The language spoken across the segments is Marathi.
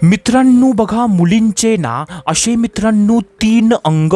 मित्रांनो बघा, मुलींचे ना असे मित्रांनो 3 अंग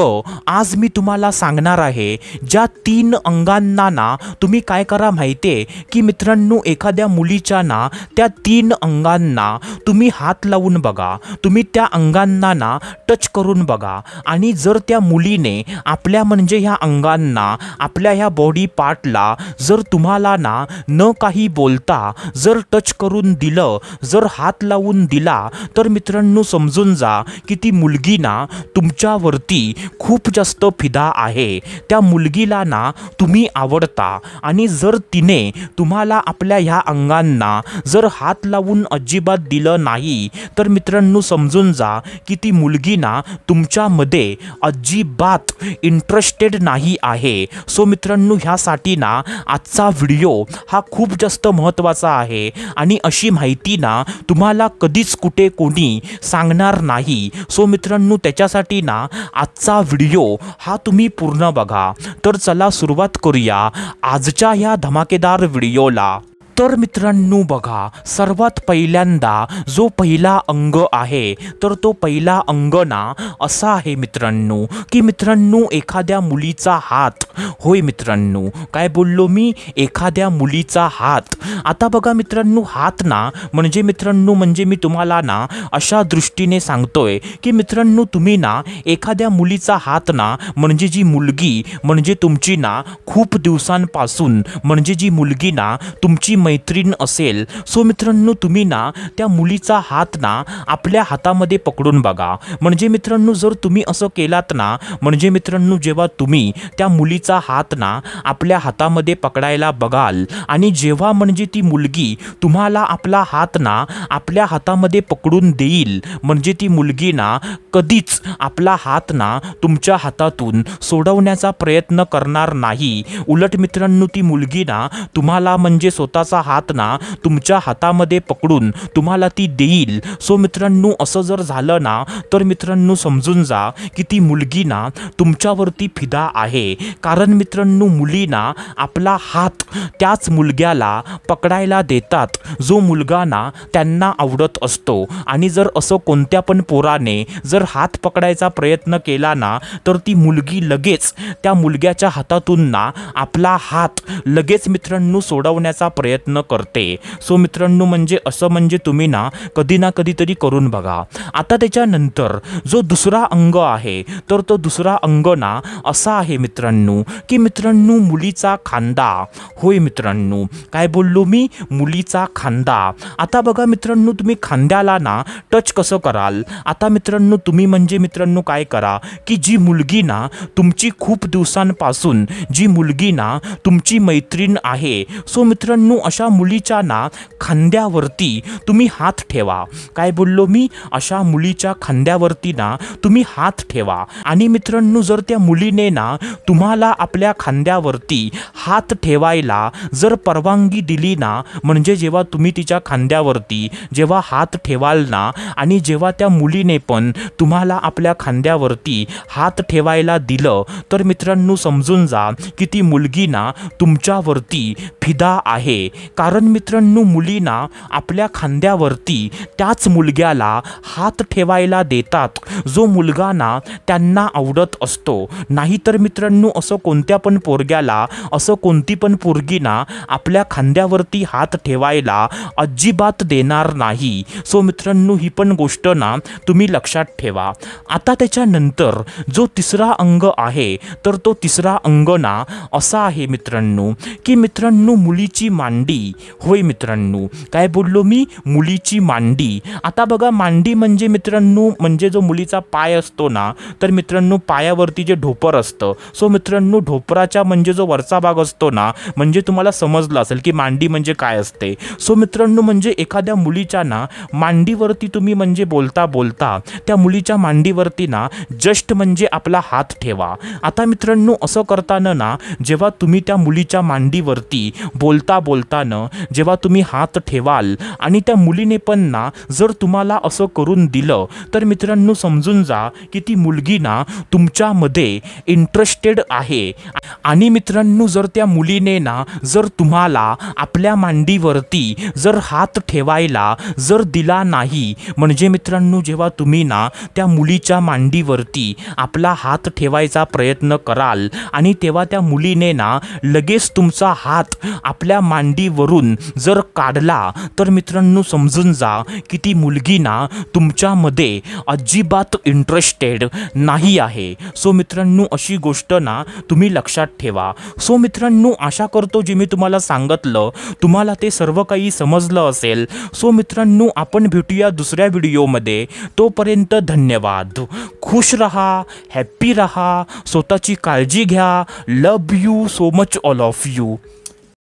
आज मी तुम्हाला सांगणार आहे. ज्या 3 अंगांना ना तुम्ही काय करा माहिती आहे की मित्रांनो, एखाद्या मुलीच्या ना त्या 3 अंगांना तुम्ही हात लावून बघा, तुम्ही त्या अंगांना ना टच करून बघा. आणि जर त्या मुलीने आपल्या म्हणजे ह्या अंगांना, आपल्या ह्या बॉडी पार्टला जर तुम्हाला ना न काही बोलता जर टच करून दिलं, जर हात लावून दिला, तर मित्रांनो समजून जा की ती मुलगी ना तुमच्यावरती खूप जास्त फिदा आहे. त्या मुलगीला ना तुम्ही आवडता. आणि जर तिने तुम्हाला आपल्या ह्या अंगांना जर हात लावून अजिबात दिलं नाही, तर मित्रांनो समजून जा की ती मुलगी ना तुमच्यामध्ये अजिबात इंटरेस्टेड नाही आहे. सो मित्रांनो, ह्यासाठी ना आजचा व्हिडिओ हा खूप जास्त महत्त्वाचा आहे. आणि अशी माहिती ना तुम्हाला कधीच कुठे कोणी सांगणार नाही. सो मित्रांनो, त्याच्यासाठी ना आजचा व्हिडिओ हा तुम्ही पूर्ण बघा. तर चला सुरुवात करूया आजच्या ह्या धमाकेदार व्हिडिओला. तर मित्रांनो बघा, सर्वात पहिल्यांदा जो पहिला अंग आहे, तर तो पहिला अंग ना असा आहे मित्रांनो की मित्रांनो एखाद्या मुलीचा हात. होय मित्रांनो, काय बोललो मी? एखाद्या मुलीचा हात. आता बघा मित्रांनो, हात ना म्हणजे मित्रांनो म्हणजे मी तुम्हाला ना अशा दृष्टीने सांगतोय की मित्रांनो तुम्ही ना एखाद्या मुलीचा हात ना म्हणजे जी मुलगी म्हणजे तुमची ना खूप दिवसांपासून म्हणजे जी मुलगी ना तुमची मैत्रीण असेल. सो मित्रांनो तुम्ही ना त्या मुलीचा हात ना आपल्या हातामध्ये पकडून बघा. म्हणजे मित्रांनो जर तुम्ही असं केलात ना, म्हणजे मित्रांनो जेव्हा तुम्ही त्या मुलीचा हात ना आपल्या हातामध्ये पकडायला बघाल आणि जेव्हा म्हणजे ती मुलगी तुम्हाला आपला हात ना आपल्या हातामध्ये पकडून देईल, म्हणजे ती मुलगी ना कधीच आपला हात ना तुमच्या हातातून सोडवण्याचा प्रयत्न करणार नाही. उलट मित्रांनो ती मुलगी ना तुम्हाला म्हणजे स्वतःचा हात ना तुमच्या हातामध्ये पकडून तुम्हाला ती देईल. सो मित्रांनो असं जर झालं ना, तर मित्रांनो समजून जा की ती मुलगी ना तुमच्यावरती फिदा आहे. कारण मित्रांनो मुली ना आपला हात त्याच मुलग्याला पकडायला देतात जो मुलगा ना त्यांना आवडत असतो. आणि जर असं कोणत्या पण पोराने जर हात पकडायचा प्रयत्न केला ना, तर ती मुलगी लगेच त्या मुलग्याच्या हातातून ना आपला हात लगेच मित्रांनो सोडवण्याचा प्रयत्न करते. सो मित्रांनो म्हणजे असं म्हणजे तुम्ही ना कधी ना कधीतरी करून बघा. आता त्याच्यानंतर जो दुसरा अंग आहे, तर तो दुसरा अंग ना असा आहे मित्रांनो की मित्रांनो मुलीचा खांदा. होय मित्रांनो, काय बोललो मी? मुलीचा खांदा. आता बघा मित्रांनो, तुम्ही खांद्याला ना टच कसं कराल? आता मित्रांनो तुम्ही म्हणजे मित्रांनो काय करा की जी मुलगी ना तुमची खूप दिवसांपासून जी मुलगी ना तुमची मैत्रीण आहे, सो मित्रांनो अशा मुलीच्या ना खांद्यावरती तुम्ही हात ठेवा. काय बोललो मी? अशा मुलीच्या खांद्यावरती ना तुम्ही हात ठेवा. आणि मित्रांनो जर त्या मुलीने ना तुम्हाला आपल्या खांद्यावरती हात ठेवायला जर परवानगी दिली ना, म्हणजे जेव्हा तुम्ही तिच्या खांद्यावरती जेव्हा हात ठेवाल ना आणि जेव्हा त्या मुलीने पण तुम्हाला आपल्या खांद्यावरती हात ठेवायला दिलं, तर मित्रांनो समजून जा की ती मुलगी ना तुमच्यावरती फिदा आहे. कारण मित्रांनो मुलींना आपल्या खांद्यावरती त्याच मुलग्याला हात ठेवायला देतात जो मुलगा ना त्यांना आवडत असतो. नाहीतर मित्रांनो असं कोणत्या पण पोरग्याला, असं कोणती पण पोरगी ना आपल्या खांद्यावरती हात ठेवायला अजिबात देणार नाही. सो मित्रांनो ही पण गोष्ट ना तुम्ही लक्षात ठेवा. आता त्याच्यानंतर जो तिसरा अंग आहे, तर तो तिसरा अंग ना असा आहे मित्रांनो की मित्रांनो मुलीची मांडी. होय मित्रांनो, काय बोललो मी? मुलीची मांडी. आता बघा मांडी म्हणजे मित्रांनो म्हणजे जो मुलीचा पाय असतो ना, तर मित्रांनो पायावरती जे ढोपर असतं, सो मित्रांनो ढोपराच्या म्हणजे जो वरचा भाग असतो ना, म्हणजे तुम्हाला समजलं असेल की मांडी म्हणजे काय असते. सो मित्रांनो म्हणजे एखाद्या मुलीच्या ना मांडीवरती तुम्ही म्हणजे बोलता बोलता त्या मुलीच्या मांडीवरती ना जस्ट म्हणजे आपला हात ठेवा. आता मित्रांनो असं करताना ना जेव्हा तुम्ही त्या मुलीच्या मांडीवरती बोलता बोलता बोलताना जेव्हा तुम्ही हात ठेवाल आणि त्या मुलीने पण ना जर तुम्हाला असं करून दिलं तर मित्रांनो समजून जा की ती मुलगी ना तुमच्यामध्ये इंटरेस्टेड आहे. आणि मित्रांनो जर त्या मुलीने ना जर तुम्हाला आपल्या मांडीवरती जर हात ठेवायला जर दिला नाही, म्हणजे मित्रांनो जेव्हा तुम्ही ना त्या मुलीच्या मांडीवरती आपला हात ठेवायचा प्रयत्न कराल आणि तेव्हा त्या मुलीने ना लगेच तुमचा हात आपल्या मांडीवरून जर काढला तर मित्रांनो समजून जा की ती मुलगी ना तुमच्यामध्ये अजिबात इंटरेस्टेड नाही आहे. सो मित्रांनो अशी गोष्ट ना तुम्ही लक्षात ठेवा. सो मित्रांनो आशा करतो जे मी तुम्हाला सांगितलं तुम्हाला ते सर्व काही समजलं असेल. सो मित्रांनो आपण भेटूया दुसऱ्या व्हिडिओमध्ये. तोपर्यंत धन्यवाद. खुश रहा, हॅप्पी रहा, स्वतःची काळजी घ्या. Love you so much all of you.